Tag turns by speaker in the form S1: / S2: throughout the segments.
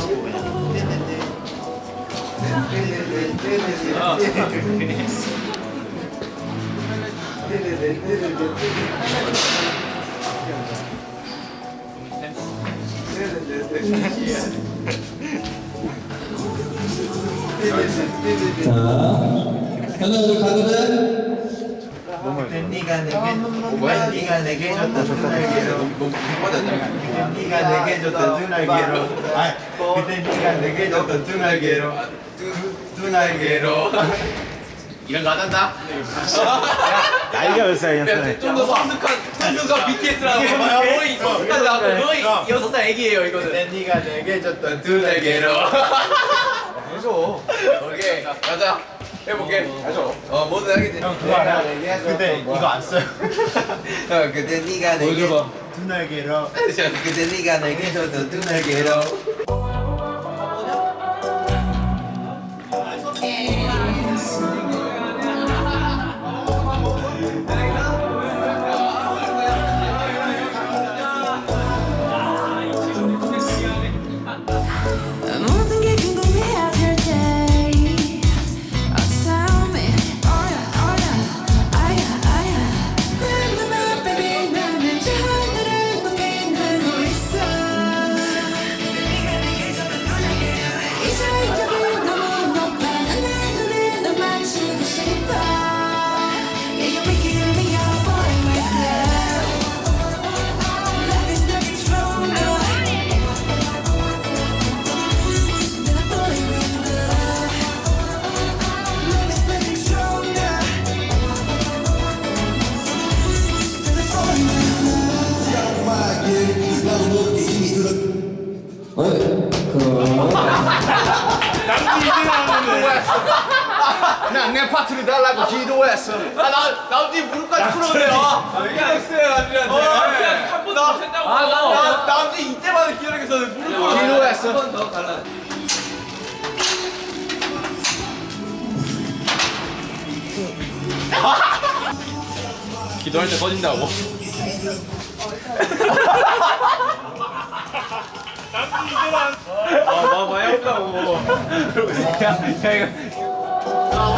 S1: 하고 그냥 떼떼떼.
S2: 자, 현우들 가거든.
S1: 네가 내게 뭐야? 네가 내게 줬던 두 날개로 네가 내게 줬던 두 날개로 그때 네가 내게 줬던 두 날개로 두 날개로
S3: 이런 거 안 한다?
S1: 나이가 몇 살이었어?
S3: 좀 더 성숙한 BTS라고 거의 성숙한 나고 거의 6살 애기예요 이거는.
S1: 그때 네가 내게 줬던 두 날개로
S3: 해줘. 오케이 가자. 해볼게. 해줘. 뭐든 하겠지.
S1: 형 그거 알아? 근데 이거 안 써요. 그때 네가 내게 두 날개로 그때 네가 내게 줬던 두 날개로
S4: 모든 게 궁금해하실 때 Tell me Oh yeah, oh yeah 아야, 아야 내 눈앞에 빛나는 저 하늘을 빛나고 있어 이제 이쪽이 너무 높아 내 눈에 널 맞추고 싶어 Yeah, you make me your boy, my love Love is nothing stronger
S2: 왜?
S3: 난내 파트를 달라고 기도했어. 남지 무릎까지 풀었네요. 얘기했어요 남지한테. 그냥 한 번도 못 했다고. 남지 이때마다 기다리겠어. 무릎 꿇고 기도했어. 한 번 더 달라. 기도할 때 꺼진다고. 많이 없다고. 야, 이거.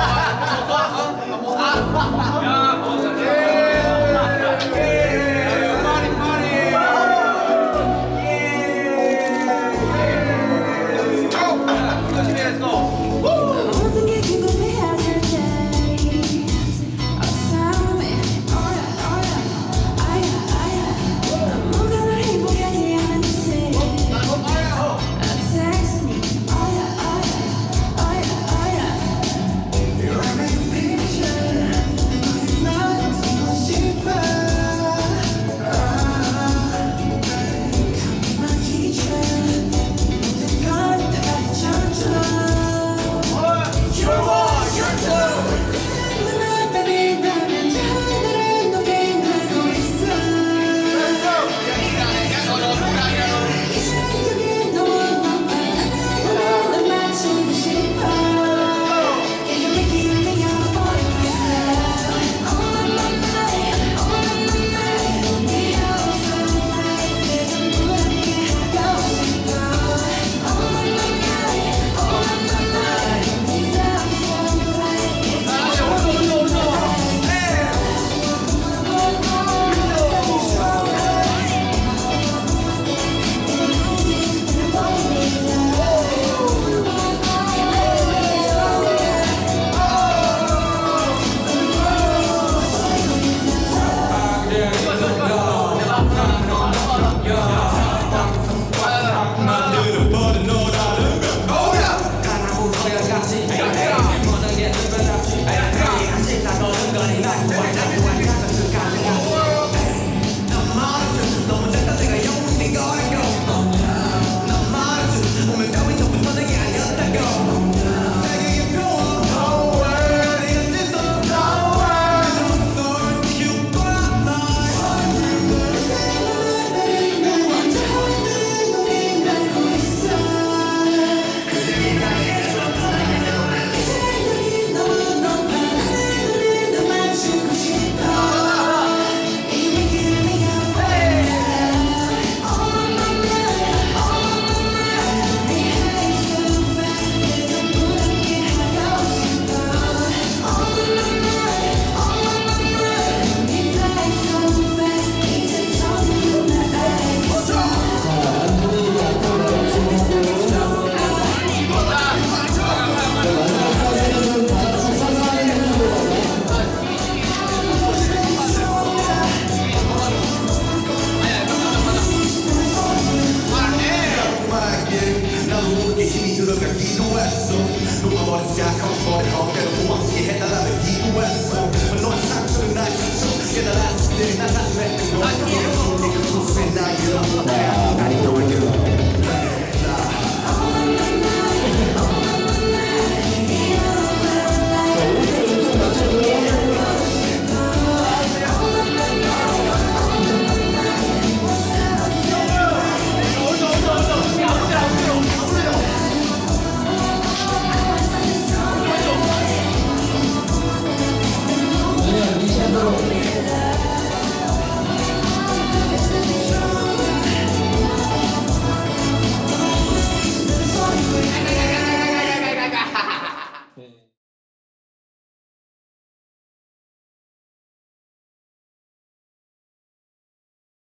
S4: 모든 게 궁금해하실 때 Tell me Oh yeah, oh yeah 아야, 아야 뭔가 널 행복하게 하는 듯이 Text me Oh yeah, oh yeah Oh yeah, oh yeah
S5: 나도 모르게 힘이 들어가기도 했어 녹아버린 생각하고 버린 헛대로 고맙게 해달라며 기도했어 너의 상처는 나의 상처 깨달았을 때난 다 됐던 거 그 모습에 나 이런